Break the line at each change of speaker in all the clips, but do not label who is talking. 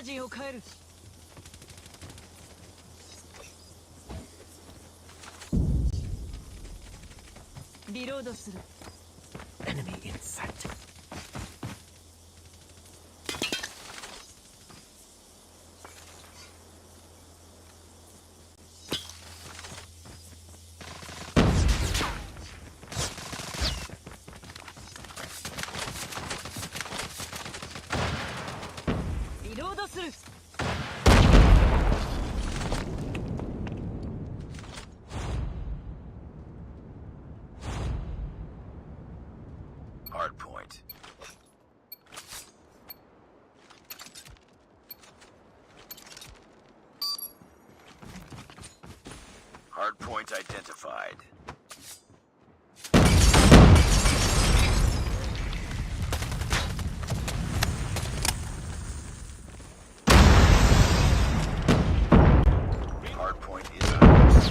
ージを変える。リロードする。
Enemy in sight.
Hardpoint. Hardpoint identified. Hardpoint is ours.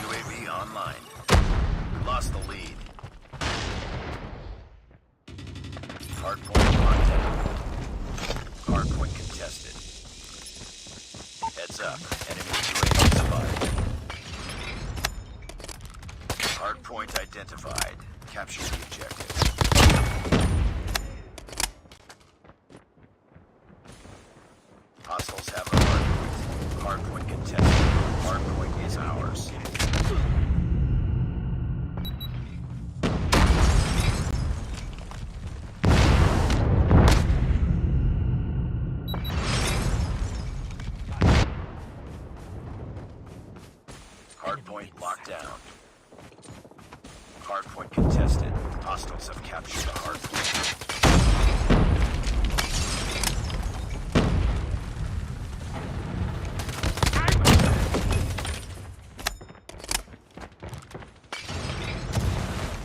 UAV online. We lost the lead. Hardpoint locked down. Hardpoint contested. Heads up. Enemy UAV spotted. Hardpoint identified. Capture the objective. Hostiles have a hardpoint. Hardpoint contested. Hardpoint is ours. Hardpoint locked down. Hardpoint contested. Hostiles have captured the hardpoint.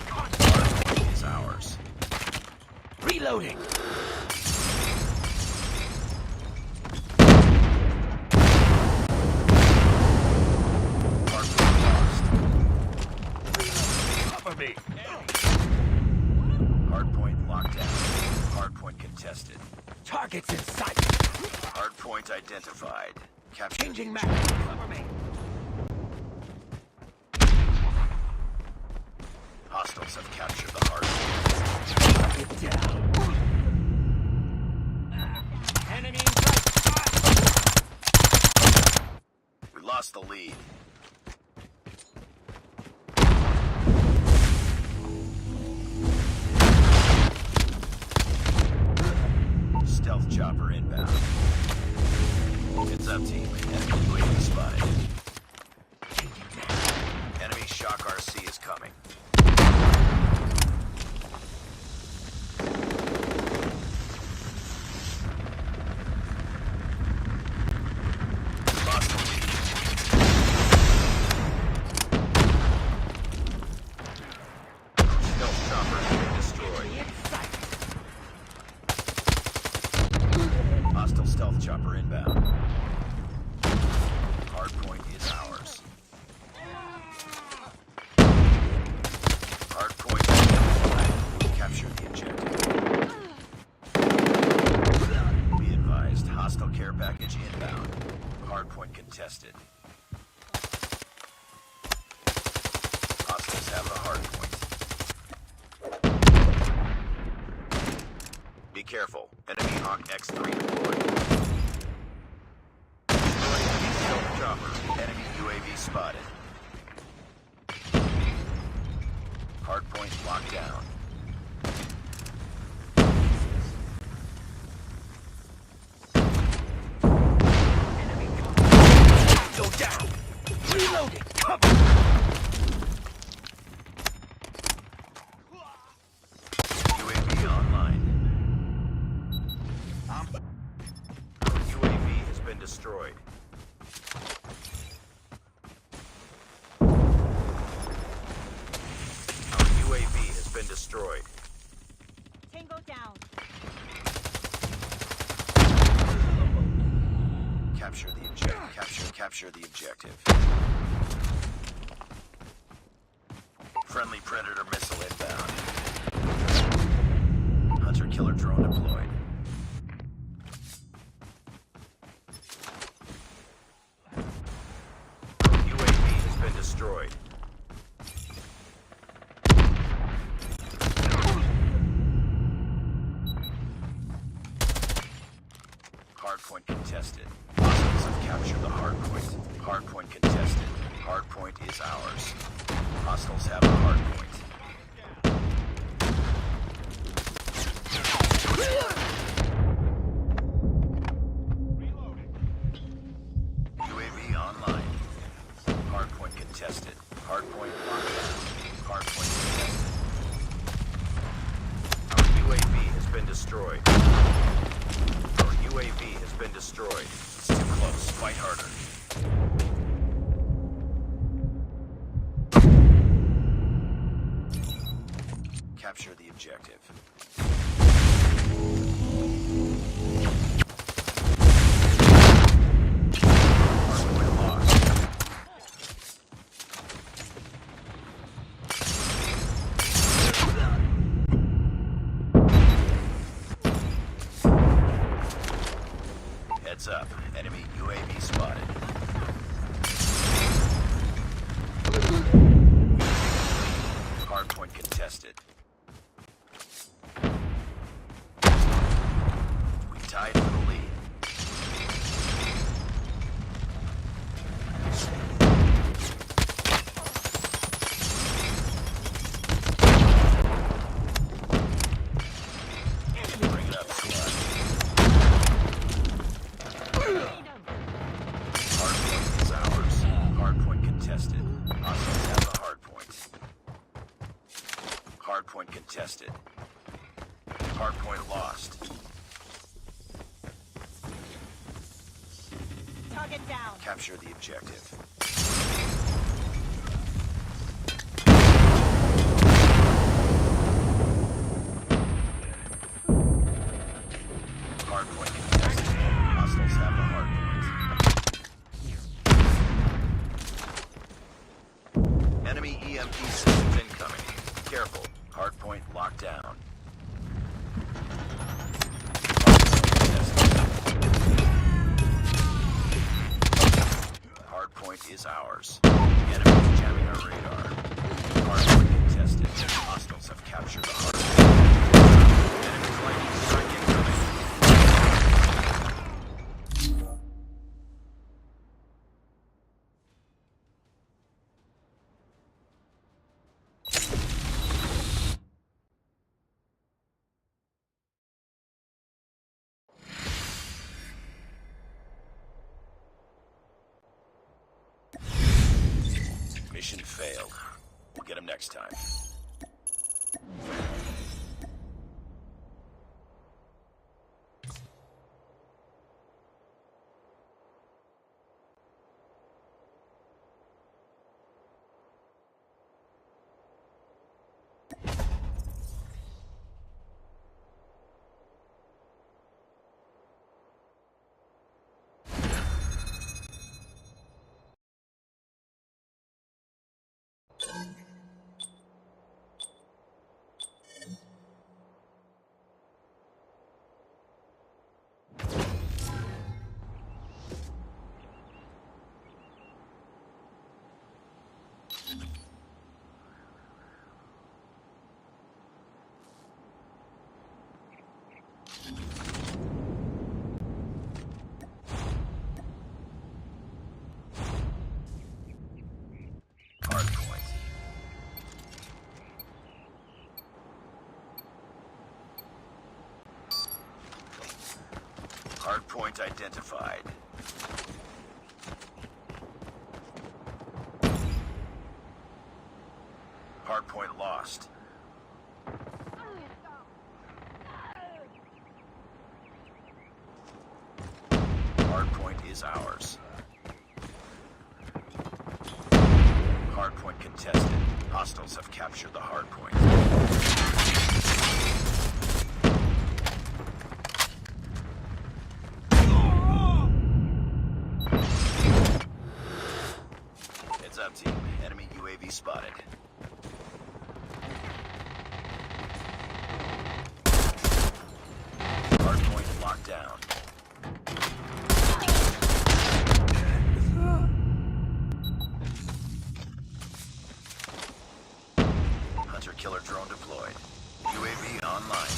Hardpoint is ours.
Reloading.
Hardpoint lost.
Cover me.
Hardpoint locked down. Hardpoint contested.
Targets in sight.
Hardpoint identified. Capture
Changing
the
map.
objective.
Cover me.
Hostiles have captured the hardpoint.
Get down.
Enemy in sight.
We lost the lead. Stealth chopper inbound. Heads up, team. Enemy UAV spotted. Enemy shock RC is coming. Lost the lead. Stealth chopper has been destroyed. Hostile stealth chopper inbound. Hardpoint is ours. Hardpoint identified. Capture the objective. Be advised, hostile care package inbound. Hardpoint contested. Hostiles have the hardpoint. Be careful. Enemy Hawk X3 deployed. Destroy enemy stealth chopper. Enemy UAV spotted. Hardpoint locked down.
Go down. Reloading. Cover.
destroyed. Our UAV has been destroyed.
Tango down.
Capture the objective. Capture the objective. Friendly Predator missile inbound. Hunter-killer drone deployed. UAV has been destroyed. Hardpoint contested. Hostiles have captured the hardpoint. Hardpoint contested. Hardpoint is ours. Hostiles have the hardpoint. UAV online. Hardpoint contested. Hardpoint locked down. Hardpoint contested. Our UAV has been destroyed. Our UAV has been destroyed. It's too close. Fight harder. Capture the objective. Hardpoint lost. Heads up. Enemy UAV spotted. Hardpoint contested. We tied for the lead. Bring it up, squad. Hardpoint is ours. Hardpoint contested. Hostiles have the hardpoint. Hardpoint contested. Hardpoint lost.
Target down.
Capture the objective. Hardpoint contested. Hostiles have the hardpoint. Enemy EMP systems incoming. Careful. Hardpoint locked down. Hardpoint is ours. Enemy is jamming our radar. Hardpoint contested. Hostiles have captured the hardpoint. Enemy lightning strike incoming. Mission failed. We'll get him next time. Hardpoint. Hardpoint identified. Hardpoint lost. Hardpoint is is ours. Hardpoint contested. Hostiles have captured the hardpoint. Heads up, team. Enemy UAV spotted. Hardpoint locked down. Hunter-killer drone deployed. UAV online.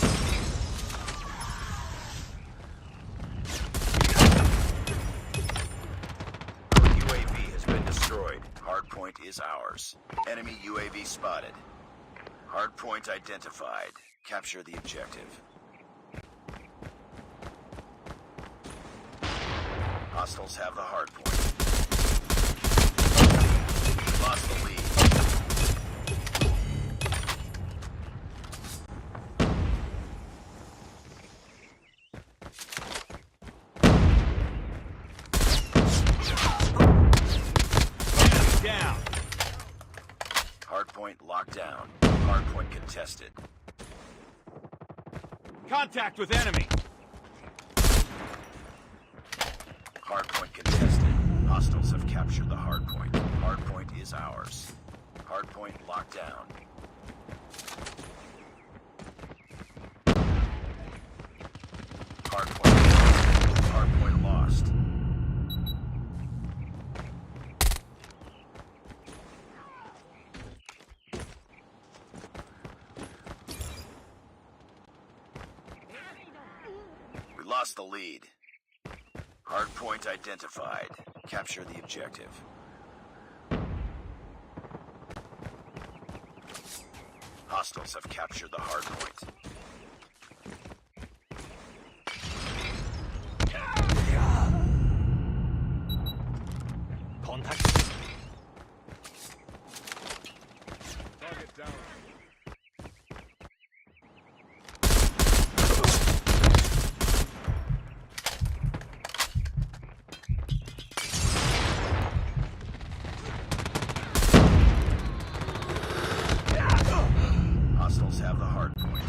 Our UAV has been destroyed. Hardpoint is ours. Enemy UAV spotted. Hardpoint identified. Capture the objective. Hostiles have the hardpoint. Lost the lead.
Down.
Hardpoint locked down. Hardpoint contested.
Contact with enemy.
Hardpoint contested. Hostiles have captured the hardpoint. Hardpoint is ours. Hardpoint locked down. Hardpoint lost. We lost the lead. Hardpoint identified. Capture the objective. Hostiles have captured the hardpoint.
Contact.
Target down.
Hostiles have the hardpoint.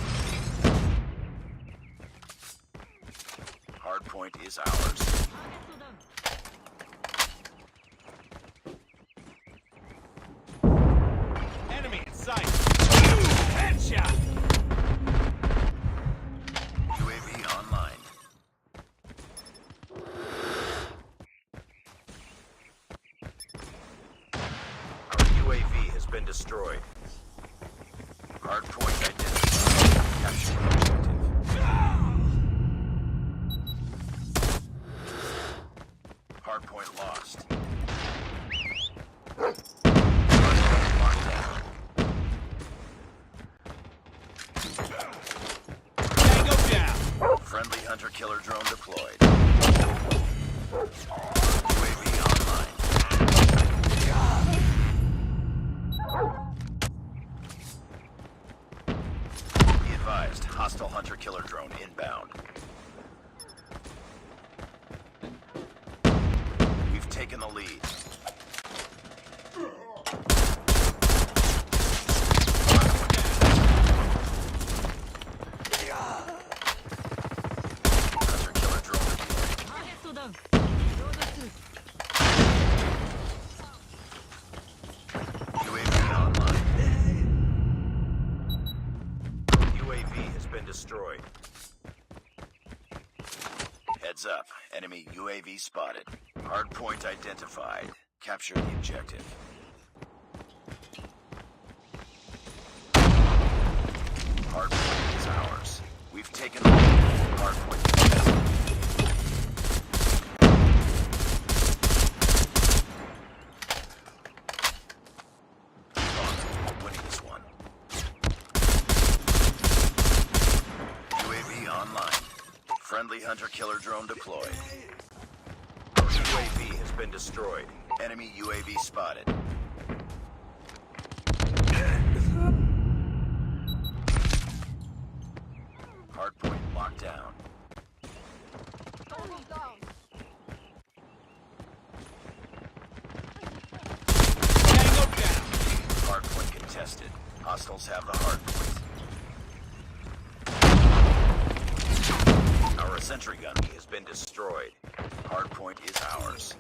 Hardpoint is ours.
Enemy in sight. Headshot.
UAV online. Our UAV has been destroyed. Hardpoint identified. Capture the objective. Hardpoint lost. Hardpoint locked down.
Tango down.
Friendly hunter-killer drone deployed. UAV online. Be advised, hostile hunter-killer drone inbound. We've taken the lead. Hunter-killer drone deployed. UAV online. UAV has been destroyed. Heads up. Enemy UAV spotted. Hardpoint identified. Capture the objective. Hardpoint is ours. We've taken the lead. Hardpoint contested. Winning this one. UAV online. Friendly hunter-killer drone deployed. UAV has been destroyed. Enemy UAV spotted. Hardpoint locked down. contested. Hostiles have the hard point. Our sentry gun has been destroyed. Hard point is ours.